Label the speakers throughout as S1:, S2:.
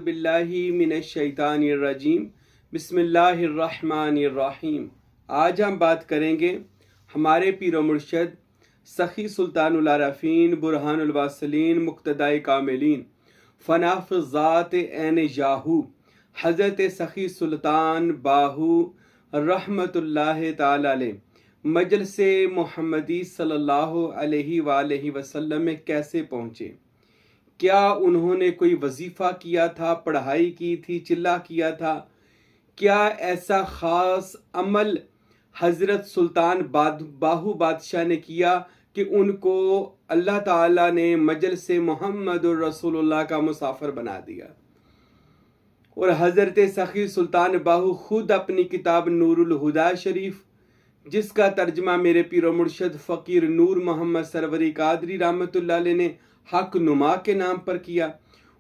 S1: बिल्लाहि मिनश्शैतानिर्रजीम बिस्मिल्लाहिर्रहमानिर्रहीम। आज हम बात करेंगे हमारे पीर मुर्शद सखी सुल्तानुल आरफीन बुरहानुल वासिलीन मुक्तदाए कामिलीन फनाफ़-ज़ात ऐन याहू हज़रत सखी सुल्तान बाहू रहमतुल्लाहि ताला अलैह मजलिस मोहम्मदी सल्लल्लाहु अलैहि वसल्लम में कैसे पहुँचे। क्या उन्होंने कोई वजीफ़ा किया था, पढ़ाई की थी, चिल्ला किया था? क्या ऐसा ख़ास अमल हज़रत सुल्तान बाहू बादशाह ने किया कि उनको अल्लाह ताला ने मजलिस मुहम्मदुर रसूलुल्लाह का मुसाफिर बना दिया। और हज़रत सखी सुल्तान बाहू खुद अपनी किताब नूरुल हुदा शरीफ, जिसका तर्जमा मेरे पीर मुर्शद फ़कीर नूर मोहम्मद सरवरी कादरी रहमतुल्लाह अलैह ने हक नुमा के नाम पर किया,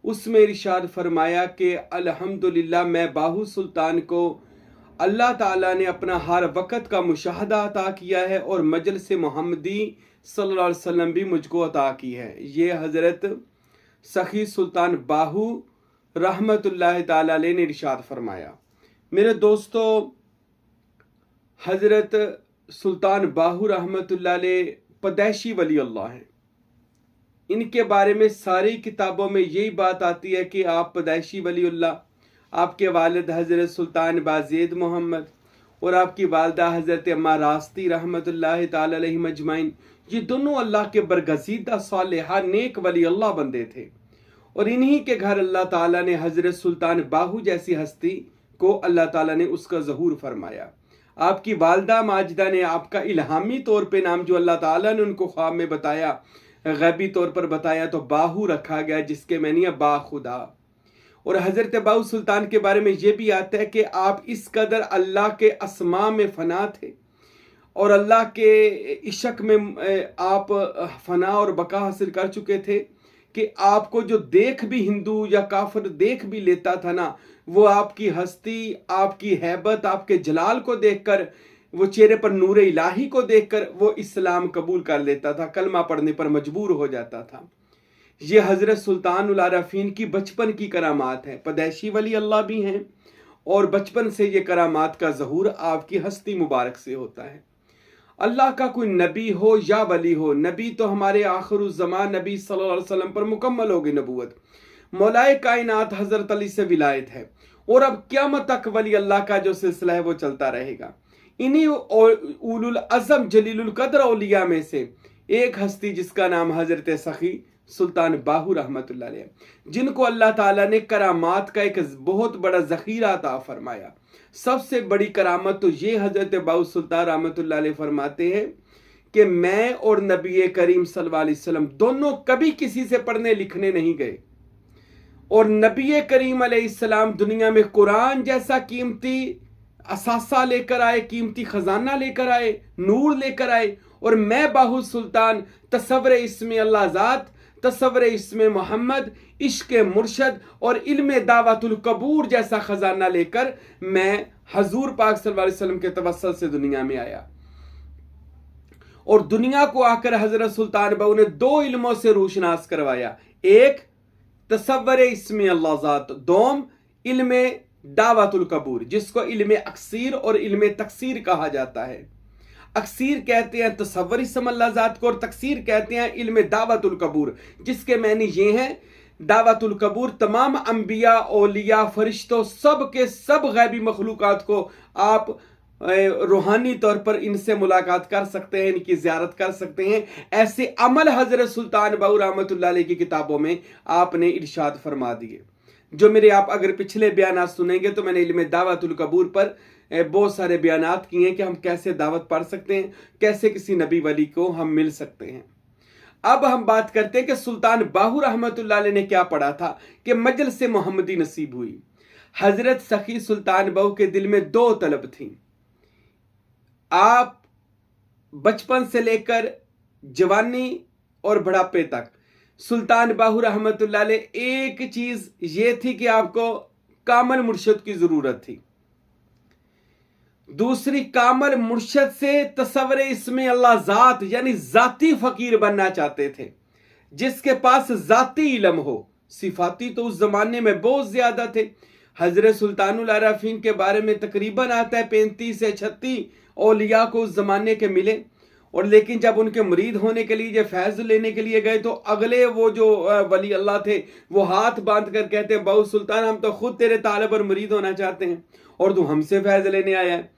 S1: उसमें इरशाद फरमाया कि अल्हम्दुलिल्लाह मैं बाहू सुल्तान को अल्लाह ताला ने अपना हर वक़्त का मुशाहदा अता किया है और मजलिस मोहम्मदी सल्लल्लाहु अलैहि वसल्लम भी मुझको अता की है। ये हज़रत सखी सुल्तान बाहू रहमतुल्लाह ताला अलैह ने इरशाद फरमाया। मेरे दोस्तों, हज़रत सुल्तान बाहू रहमतुल्लाह अलैह पैदाइशी वली अल्लाह हैं। इनके बारे में सारी किताबों में यही बात आती है कि आप पैदाइशी वलीउल्लाह, आपके वालिद हज़रत सुल्तान बाज़ेद मोहम्मद और आपकी वालदा हज़रत अम्मा रास्ती रहमतुल्लाह ताला अलैहिम अजमाइन, ये दोनों अल्लाह के बरगज़ीदा सालिहा नेक वली अल्लाह बंदे थे। और इन्हीं के घर अल्लाह ताला ने हज़रत सुल्तान बाहू जैसी हस्ती को अल्लाह ताला ने उसका ज़हूर फरमाया। आपकी वालदा माजिदा ने आपका इल्हामी तौर पे नाम जो अल्लाह ताला ने उनको ख्वाब में बताया, गैबी तौर पर बताया, तो बाहू रखा गया, जिसके मैनी है बाखुदा। और हज़रत बाहू सुल्तान के बारे में ये भी आता है कि आप इस कदर अल्लाह के अस्मा में फना थे और अल्लाह के इश्क में आप फना और बका हासिल कर चुके थे कि आपको जो देख भी हिंदू या काफिर देख भी लेता था ना, वो आपकी हस्ती, आपकी हैबत, आपके जलाल को देखकर, वो चेहरे पर नूर इलाही को देखकर वो इस्लाम कबूल कर लेता था, कलमा पढ़ने पर मजबूर हो जाता था। ये हज़रत सुल्तानुल आरफीन की बचपन की करामात है। पैदाइशी वली अल्लाह भी हैं और बचपन से ये करामात का ज़हूर आपकी हस्ती मुबारक से होता है। अल्लाह का कोई नबी हो या वली हो, नबी तो हमारे आखिरुज़्ज़मान नबी सल्लल्लाहु अलैहि वसल्लम पर मुकम्मल होगी नबूवत, मौलाए कायनात हज़रत अली से विलायत है और अब क़यामत तक वली अल्लाह का जो सिलसिला है वो चलता रहेगा। इन्हीं उलुल अज़म जलीलुल कद्र औलिया में से एक हस्ती जिसका नाम हज़रत सखी सुल्तान बाहू रहमतुल्लाह अलैह, जिनको अल्लाह ताला ने करामात का एक बहुत बड़ा ज़ख़ीरा अता फरमाया। सबसे बड़ी करामत तो ये हज़रत बाहू सुल्तान रहमतुल्लाह अलैह फरमाते हैं कि मैं और नबी करीम सल्लल्लाहु अलैहि वसल्लम दोनों कभी किसी से पढ़ने लिखने नहीं गए और नबी करीम अलैहिस्सलाम दुनिया में कुरान जैसा कीमती असासा लेकर आए, कीमती खजाना लेकर आए, नूर लेकर आए, और मैं बाहू सुल्तान तसव्वुर इस्मे अल्लाह ज़ात, तसव्वुर इस्मे मोहम्मद, इश्क मुर्शद और इल्म दावतुल कबूर जैसा खजाना लेकर मैं हजूर पाक सल्लल्लाहु अलैहि वसल्लम के तवस्सुल से दुनिया में आया। और दुनिया को आकर हजरत सुल्तान बाहू ने दो इल्मों से रूशनास करवाया, एक तसव्वुर इस्मे अल्लाह ज़ात, दोम इल्म दावतुल कबूर, जिसको इल्म अक्सीर और इल्म तकसीर कहा जाता है। अक्सीर कहते हैं तसव्वुर इस्म अल्लाह ज़ात को और तकसीर कहते हैं इल्म दावतुल कबूर, जिसके मैंने ये हैं दावतुल कबूर तमाम अंबिया, औलिया, फरिश्तों, सब के सब गैबी मखलूकात को आप रूहानी तौर पर इनसे मुलाकात कर सकते हैं, इनकी ज़ियारत कर सकते हैं। ऐसे अमल हज़रत सुल्तान बाहू रहमतुल्लाह अलैह की किताबों में आपने इरशाद फरमा दिए। जो मेरे आप अगर पिछले बयानात सुनेंगे तो मैंने इल्म दावतुल कबूर पर बहुत सारे बयानात किए हैं कि हम कैसे दावत पढ़ सकते हैं, कैसे किसी नबी वली को हम मिल सकते हैं। अब हम बात करते हैं कि सुल्तान बाहू रहमतुल्लाह अलैह ने क्या पढ़ा था कि मजलिस मोहम्मदी नसीब हुई। हज़रत सखी सुल्तान बाहू के दिल में दो तलब थी। आप बचपन से लेकर जवानी और बुढ़ापे तक सुल्तान बाहू रहमतुल्लाह अलैह एक चीज ये थी कि आपको कामल मुर्शद की जरूरत थी। दूसरी, कामल मुर्शद से तसव्वुर इस्मे अल्लाह ज़ात यानी ज़ाती फ़कीर बनना चाहते थे, जिसके पास ज़ाती इल्म हो, सिफाती तो उस जमाने में बहुत ज्यादा थे। हजरत सुल्तानुल आरफीन के बारे में तकरीबन आता है 35 से 36 औलिया को उस जमाने के मिले। और लेकिन जब उनके मुरीद होने के लिए, जब फैज लेने के लिए गए, तो अगले वो जो वली अल्लाह थे वो हाथ बांध कर कहते हैं, बाहू सुल्तान हम तो खुद तेरे तालिब और मुरीद होना चाहते हैं और तू हमसे फैज लेने आया है।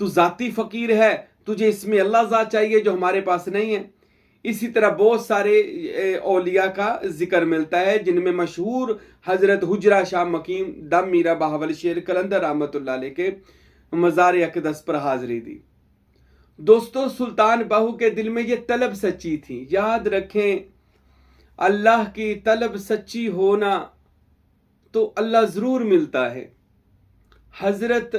S1: तू जाती फकीर है, तुझे इसमें अल्लाह ज़ात चाहिए जो हमारे पास नहीं है। इसी तरह बहुत सारे औलिया का जिक्र मिलता है, जिनमें मशहूर हजरत हुजरा शाह मकीम दम मीरा बहावल शेर कलंदर रहमतुल्लाह अलैह के मज़ार अक़दस पर हाजिरी दी। दोस्तों, सुल्तान बाहू के दिल में ये तलब सच्ची थी। याद रखें, अल्लाह की तलब सच्ची होना तो अल्लाह ज़रूर मिलता है। हजरत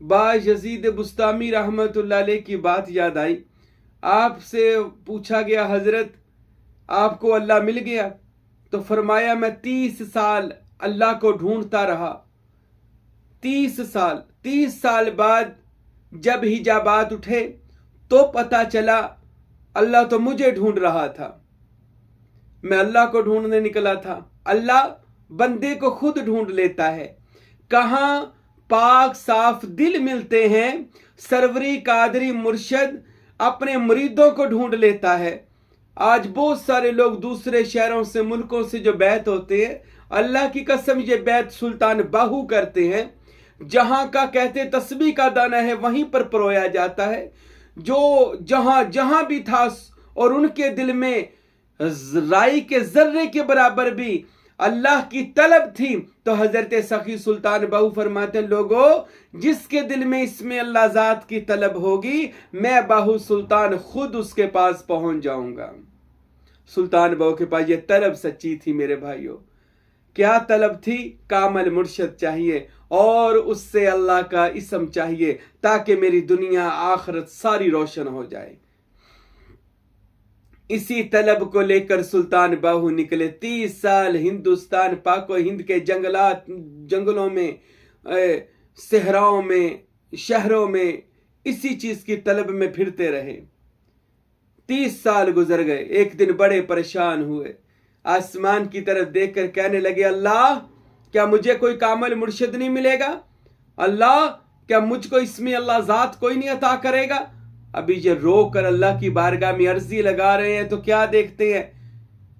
S1: बायज़ीद बुस्तामी रहमतुल्लाह अलैह की बात याद आई। आपसे पूछा गया, हजरत आपको अल्लाह मिल गया? तो फरमाया, मैं 30 साल अल्लाह को ढूंढता रहा। 30 साल बाद जब हिजाबात उठे तो पता चला अल्लाह तो मुझे ढूंढ रहा था, मैं अल्लाह को ढूंढने निकला था। अल्लाह बंदे को खुद ढूंढ लेता है। कहां पाक साफ दिल मिलते हैं, सरवरी कादरी मुर्शद अपने मुरीदों को ढूंढ लेता है। आज बहुत सारे लोग दूसरे शहरों से, मुल्कों से जो बैत होते हैं, अल्लाह की कसम ये बैत सुल्तान बाहू करते हैं। जहां का कहते तस्बीह का दाना है वहीं पर परोया जाता है। जो जहां भी था और उनके दिल में राई के जर्रे के बराबर भी अल्लाह की तलब थी, तो हजरत सखी सुल्तान बाहू फरमाते हैं, लोगों जिसके दिल में इसमें अल्लाह ज़ात की तलब होगी, मैं बाहू सुल्तान खुद उसके पास पहुंच जाऊंगा। सुल्तान बाहू के पास ये तलब सच्ची थी मेरे भाइयों। क्या तलब थी? कामल मुर्शद चाहिए और उससे अल्लाह का इसम चाहिए, ताकि मेरी दुनिया आखिरत सारी रोशन हो जाए। इसी तलब को लेकर सुल्तान बाहू निकले। 30 साल हिंदुस्तान पाको हिंद के जंगलों में, सहराओं में, शहरों में इसी चीज की तलब में फिरते रहे। 30 साल गुजर गए। एक दिन बड़े परेशान हुए, आसमान की तरफ देखकर कहने लगे, अल्लाह क्या मुझे कोई कामल मुर्शिद नहीं मिलेगा? अल्लाह क्या मुझको इसमें अल्लाह ज़ात कोई नहीं अता करेगा? अभी ये रो कर अल्लाह की बारगाह में अर्जी लगा रहे हैं, तो क्या देखते हैं,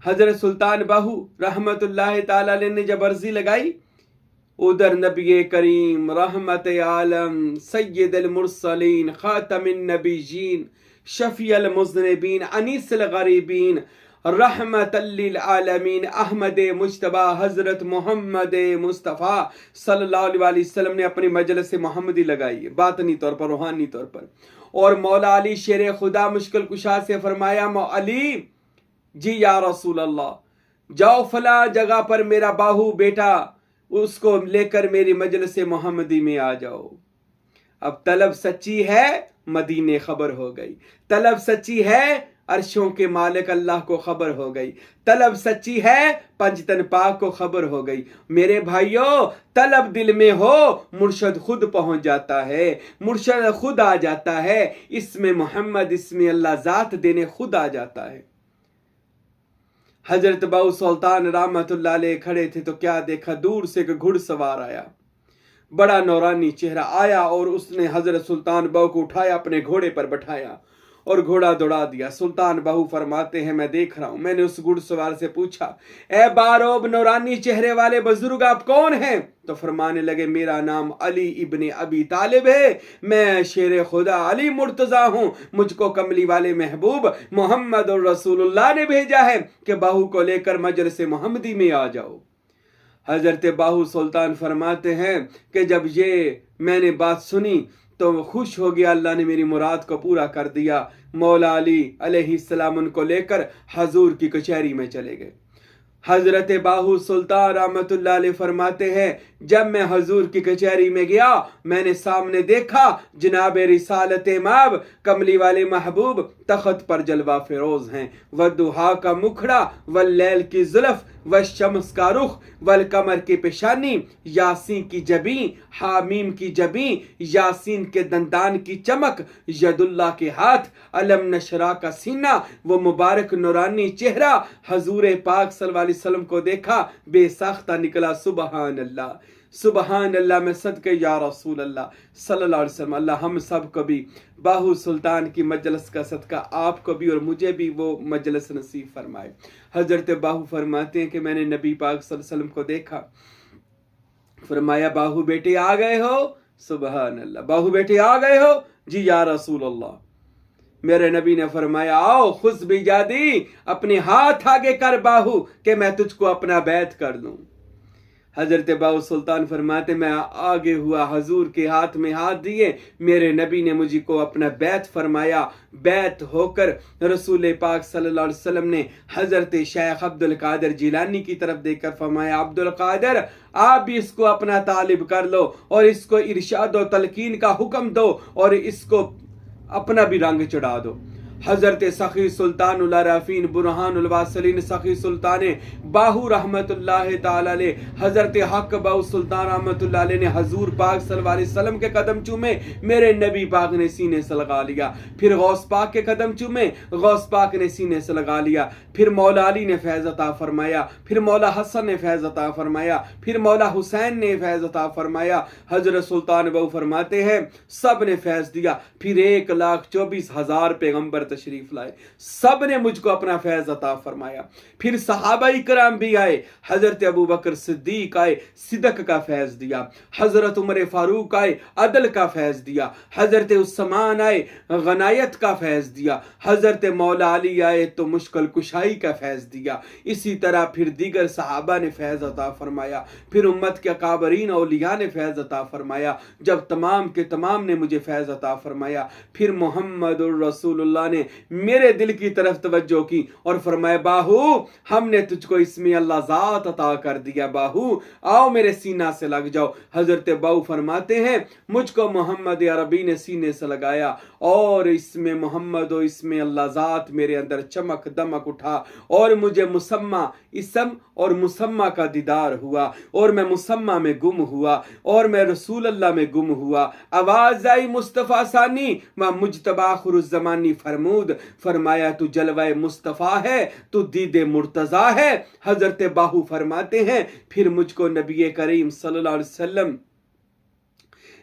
S1: हजरत सुल्तान बाहू रहमतुल्लाह ताला अलैह ने जब अर्जी लगाई, उधर नबी करीम रहमत आलम सय्यदुल मुरसलीन खातमुन नबीयीन शफीउल मुज़निबीन अनीसुल गरीबीन रहमतल लिल आलमीन अहमद मुज्तबा हजरत मोहम्मद मुस्तफ़ा सल्लल्लाहु अलैहि वसल्लम ने अपनी मजलिस मोहम्मदी लगाई है, बातनी तौर पर, रूहानी तौर पर। और मौला अली शेर खुदा मुश्किल कुशा से फरमाया, अली जी या रसूल अल्लाह, जाओ फला जगह पर मेरा बाहू बेटा, उसको लेकर मेरी मजलिस मोहम्मदी में आ जाओ। अब तलब सच्ची है, मदीने खबर हो गई। तलब सच्ची है, अर्शों के मालिक अल्लाह को खबर हो गई। तलब सच्ची है, पंजतन पाक को खबर हो गई। मेरे भाइयों, तलब दिल में हो, मुर्शद खुद पहुंच जाता है, मुर्शद खुद आ जाता है। इसमें मोहम्मद, इसमें अल्लाह ज़ात देने खुद आ जाता है। हजरत बाहू सुल्तान रहमतुल्लाह अलैह खड़े थे तो क्या देखा, दूर से एक घुड़सवार आया, बड़ा नौरानी चेहरा आया और उसने हजरत सुल्तान बाहू को उठाया, अपने घोड़े पर बैठाया और घोड़ा दौड़ा दिया। सुल्तान बाहू फरमाते हैं, मैं देख रहा हूं। मैंने उस घुड़सवार से पूछा, ए बारोब नौरानी चेहरे वाले बुजुर्ग, आप कौन हैं? तो फरमाने लगे, मेरा नाम अली इब्ने अबी तालिब है, मैं शेर खुदा अली मुर्तजा हूं। मुझको कमली वाले महबूब मोहम्मद और रसूलुल्लाह ने भेजा है कि बाहू को लेकर मजलिस मोहम्मदी में आ जाओ। हजरत बाहू सुल्तान फरमाते हैं कि जब ये मैंने बात सुनी तो खुश हो गया, अल्लाह ने मेरी मुराद को पूरा कर दिया। मौला अली अलैहिस्सलाम उनको लेकर हजूर की कचहरी में चले गए। हजरत बाहू सुल्तान रहमतुल्लाह अलैह फरमाते हैं जब मैं हजूर की कचहरी में गया, मैंने सामने देखा जनाब रिसालत माब कमली वाले महबूब तख्त पर जलवा फिरोज हैं। व दुहा का मुखड़ा, व लैल की जुल्फ, व शम्स का रुख, वल कमर की पेशानी, यासीन की जबी, हामीम की जबी, यासीन के दंदान की चमक, यदुल्ला के हाथ, अलम नशरा का सीना, वो मुबारक नूरानी चेहरा। हजूर पाक सल्लल्लाहु अलैहि वसल्लम को देखा, बेसाख्ता निकला सुबहान अल्लाह, सुबहान अल्लाह में सदके या रसूल अल्लाह सल्लल्लाहु अलैहि वसल्लम। अल्लाह हम सब को भी बाहू सुल्तान की मजलिस का सदका, आपको भी और मुझे भी वो मजलिस नसीब फरमाए। हजरत बाहू फरमाते हैं कि मैंने नबी पाक सल्लल्लाहु अलैहि वसल्लम को देखा, फरमाया बाहू बेटे आ गए हो? सुबहान अल्लाह। बाहू बेटे आ गए हो? जी या रसूल अल्लाह। मेरे नबी ने फरमाया आओ खुश बिजादी, अपने हाथ आगे कर बाहू कि मैं तुझको अपना बैत कर दूं। हजरत बाहू सुल्तान फरमाते मैं आगे हुआ, हजूर के हाथ में हाथ दिए, मेरे नबी ने मुझे को अपना बैत फरमाया। बैत होकर रसूल पाक सल्लल्लाहु अलैहि वसल्लम ने हजरत शेख अब्दुल कादिर जिलानी की तरफ देखकर फरमाया अब्दुल कादिर आप भी इसको अपना तालिब कर लो और इसको इरशाद और तलकीन का हुक्म दो और इसको अपना भी रंग चढ़ा दो। हजरत सखी सुल्तान रफ़ीन बुरहानुल वासिलीन सखी सुल्तान बाहू रहमतुल्लाह ताला अलैह हजरत हक बाहू सुल्तान रहमतुल्लाह अलैह ने हजूर पाक सल्लल्लाहु अलैहि वसल्लम के कदम चूमे, मेरे नबी पाक ने सीने से लगा लिया। फिर गौस पाक के कदम चूमे, गौस पाक ने सीने से लगा लिया। फिर मौला अली ने फैज़ अता फरमाया, फिर मौला हसन ने फैज़ अता फरमाया, फिर मौला हुसैन ने फैज़ अता फरमाया। हजरत सुल्तान बाहू फरमाते हैं सब ने फैज़ दिया। फिर 1,24,000 पैगंबर तशरीफ लाए, सब ने मुझको अपना फैज अता फरमाया। फिर सहाबा इकराम भी आए, हजरत अबू बकर सिद्दीक आए, सिदक का फैज दिया। हजरत उमर फारूक आए, अदल का फैज दिया। हजरत उस्मान आए, गनायत का फैज दिया। हजरत मौला अली आए तो मुश्किल कुशाई का फैज दिया। इसी तरह फिर दीगर सहाबा ने फैज अता फरमाया। फिर उम्मत के काबरीन औलिया ने फैज अता फरमाया। जब तमाम के तमाम ने मुझे फैज अता फरमाया, फिर मोहम्मदुर रसूलुल्लाह ने मेरे दिल की तरफ तवज्जो की और फरमाया बाहू हमने तुझको इसमें अल्लाह ज़ात अता कर दिया, बाहू आओ मेरे सीना से लग जाओ। हजरत बाहू फरमाते हैं मुझको मोहम्मद अरबी ने सीने से लगाया और इसमें मोहम्मद और इसमें अल्लाह ज़ात मेरे अंदर चमक दमक उठा और मुझे मुसम्मा इसम और मुसम्मा का दीदार हुआ और मैं मुसम्मा में गुम हुआ और मैं रसूल अल्लाह में गुम हुआ। आवाज आई मुस्तफ़ा सानी व मुजतबा खुरुज़्ज़मानी फरमूद, फरमाया तू जलवाए मुस्तफ़ा है, तू दीदे मुर्तज़ा है। हजरत बाहू फरमाते हैं फिर मुझको नबी करीम सल्लल्लाहु अलैहि वसल्लम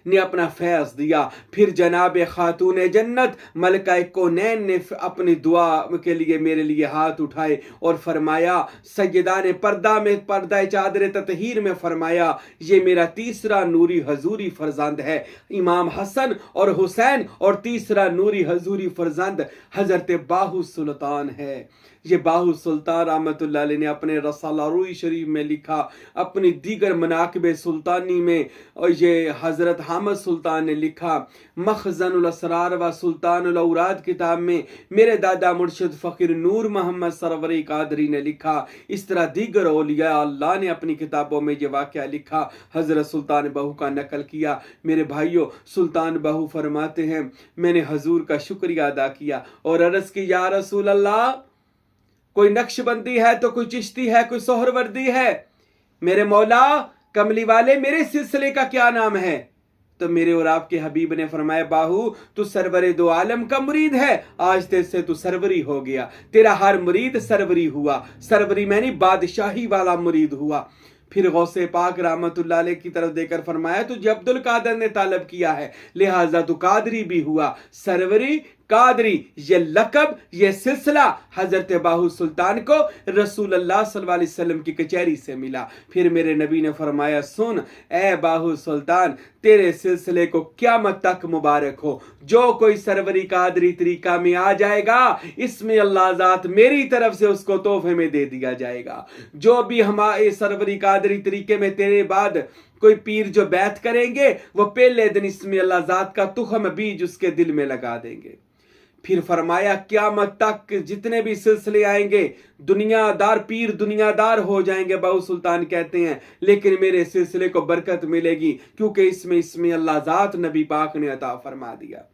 S1: ने अपना फैज दिया। फिर जनाब खातून जन्नत मलका कौनैन ने अपनी दुआ के लिए मेरे लिए हाथ उठाए और फरमाया सैयदा ने पर्दा में पर्दा चादर ततहीर में फरमाया ये मेरा तीसरा नूरी हजूरी फर्जंद है, इमाम हसन और हुसैन, और तीसरा नूरी हजूरी फर्जंद हजरत बाहू सुल्तान है। ये बाहू सुल्तान रहमतुल्लाह अलैह ने अपने रसाला रूई शरीफ में लिखा, अपनी दीगर मनाकिब सुल्तानी में और ये हजरत हामिद सुल्तान ने लिखा, मखज़नुल असरार व सुल्तानुल औराद किताब में मेरे दादा मुर्शिद फ़कीर नूर मोहम्मद सरवरी कादरी ने लिखा। इस तरह दीगर औलिया अल्लाह ने अपनी किताबों में ये वाक़या लिखा, हजरत सुल्तान बाहू का नकल किया। मेरे भाइयों सुल्तान बाहू फरमाते हैं मैंने हजूर का शुक्रिया अदा किया और अर्ज़ की या रसूल अल्लाह कोई नक्शबंदी है तो कोई चिश्ती है, कोई सोहरवर्दी है, मेरे मौला कमली वाले मेरे सिलसिले का क्या नाम है? तो मेरे और आपके हबीब ने फरमाया बाहू तू सरवरे दो आलम का मुरीद है, आज तेरे से तू सरवरी हो गया, तेरा हर मुरीद सरवरी हुआ, सरवरी मैंने बादशाही वाला मुरीद हुआ। फिर गौसे पाक रहमतुल्लाह अलैह की तरफ देकर फरमाया तुझे अब्दुल कादिर ने तालब किया है लिहाजा तू कादरी भी हुआ। सरवरी कादरी ये लकब ये सिलसिला हजरत बाहू सुल्तान को रसूल अल्लाह सल्लल्लाहु अलैहि वसल्लम की कचहरी से मिला। फिर मेरे नबी ने फरमाया सुन ए बाहू सुल्तान तेरे सिलसिले को क़यामत तक मुबारक हो, जो कोई सरवरी कादरी तरीका में आ जाएगा इसमें अल्लाह ज़ात मेरी तरफ से उसको तोहफे में दे दिया जाएगा। जो भी हमारे सरवरी कादरी तरीके में तेरे बाद कोई पीर जो बैत करेंगे वो पहले दिन इसमें अल्लाह ज़ात का तुखम बीज उसके दिल में लगा देंगे। फिर फरमाया क़यामत तक जितने भी सिलसिले आएंगे दुनियादार पीर दुनियादार हो जाएंगे। बाहू सुल्तान कहते हैं लेकिन मेरे सिलसिले को बरकत मिलेगी क्योंकि इसमें अल्लाह ज़ात नबी पाक ने अता फरमा दिया।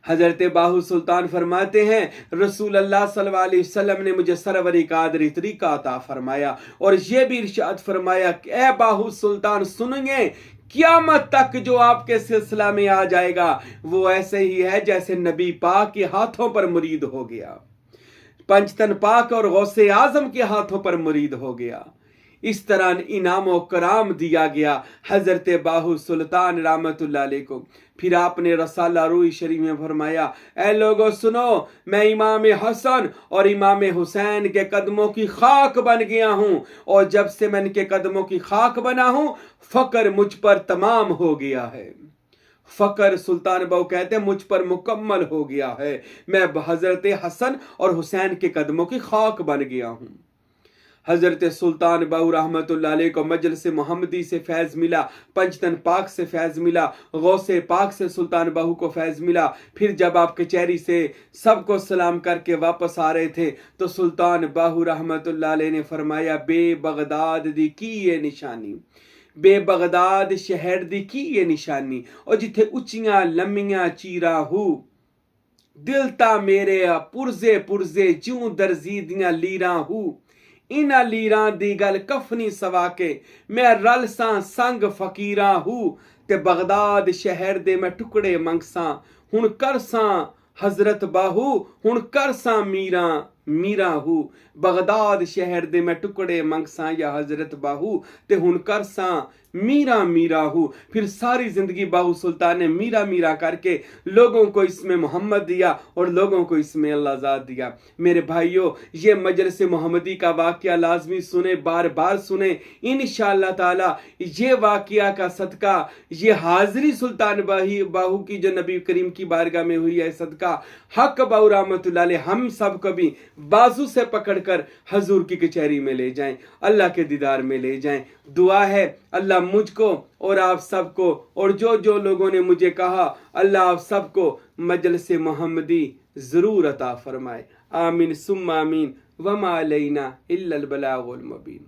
S1: हजरत बाहू सुल्तान फरमाते हैं रसूल अल्लाह सल्लल्लाहु अलैहि वसल्लम ने मुझे सरवरी कादरी तरीका अता फरमाया और ये भी इरशाद फरमाया कि ए बाहू सुल्तान सुनिए, क़यामत तक जो आपके सिलसिला में आ जाएगा वो ऐसे ही है जैसे नबी पाक के हाथों पर मुरीद हो गया, पंचतन पाक और गौसे आजम के हाथों पर मुरीद हो गया। इस तरह इनाम व कराम दिया गया हजरत बाहू सुल्तान रहमतुल्लाह अलैह को। फिर आपने रसाला रूई शरीफ में फरमाया, ऐ लोगों सुनो, मैं इमाम हसन और इमाम हुसैन के कदमों की खाक बन गया हूँ और जब से मैं इनके कदमों की खाक बना हूँ फकर मुझ पर तमाम हो गया है। फकर सुल्तान बाहू कहते हैं मुझ पर मुकम्मल हो गया है, मैं हजरत हसन और हुसैन के कदमों की खाक बन गया हूँ। हजरत सुल्तान बाहू रहमतुल्लाह अलैह को मजलिस मोहम्मदी से फैज़ मिला, पंचतन पाक से फैज़ मिला, गौसे पाक से सुल्तान बाहू को फैज़ मिला। फिर जब आप कचहरी से सबको सलाम करके वापस आ रहे थे तो सुल्तान बाहू रहमतुल्लाह अलैह ने फरमाया, बे बगदाद दी की ये निशानी, बे बगदाद शहर दी की ये निशानी, और जिथे उच्चियां लम्मियां चीरा हू दिल ता मेरे पुरजे पुरजे ज्यों दर्जी दियां लीरा हू, इना लीरां दी गल कफनी सवा के मैं रल सां संग फकीरा हूं, ते बगदाद शहर दे मैं टुकड़े मंगसां हुण कर सां हजरत बाहू हुण कर सां मीरा मीरा हूं। बगदाद शहर दे मैं टुकड़े मंगसां या हजरत बाहू ते हुण कर सां मीरा मीरा हूं। फिर सारी जिंदगी बाहू सुल्तान ने मीरा मीरा करके लोगों को इसमें मोहम्मद दिया और लोगों को इसमें अल्लाह ज़ात दिया। मेरे भाइयों, ये मजलिस मोहम्मदी का वाक़या लाजमी सुने, बार बार सुने। इंशाअल्लाह ताला ये वाक़या का सदका, ये हाज़री सुल्तान बाहू की जो नबी करीम की बारगाह में हुई है सदका, हक बाहू रहमतुल्लाह अलैह हम सब को भी बाजू से पकड़कर हजूर की कचहरी में ले जाएं, अल्लाह के दीदार में ले जाएं। दुआ है अल्लाह मुझको और आप सबको और जो जो लोगों ने मुझे कहा, अल्लाह आप सबको मजलिस मोहम्मदी जरूर अता फरमाए। आमीन सुम्मा आमीन। वमा अलैना इल्लल बलागुल मुबीन।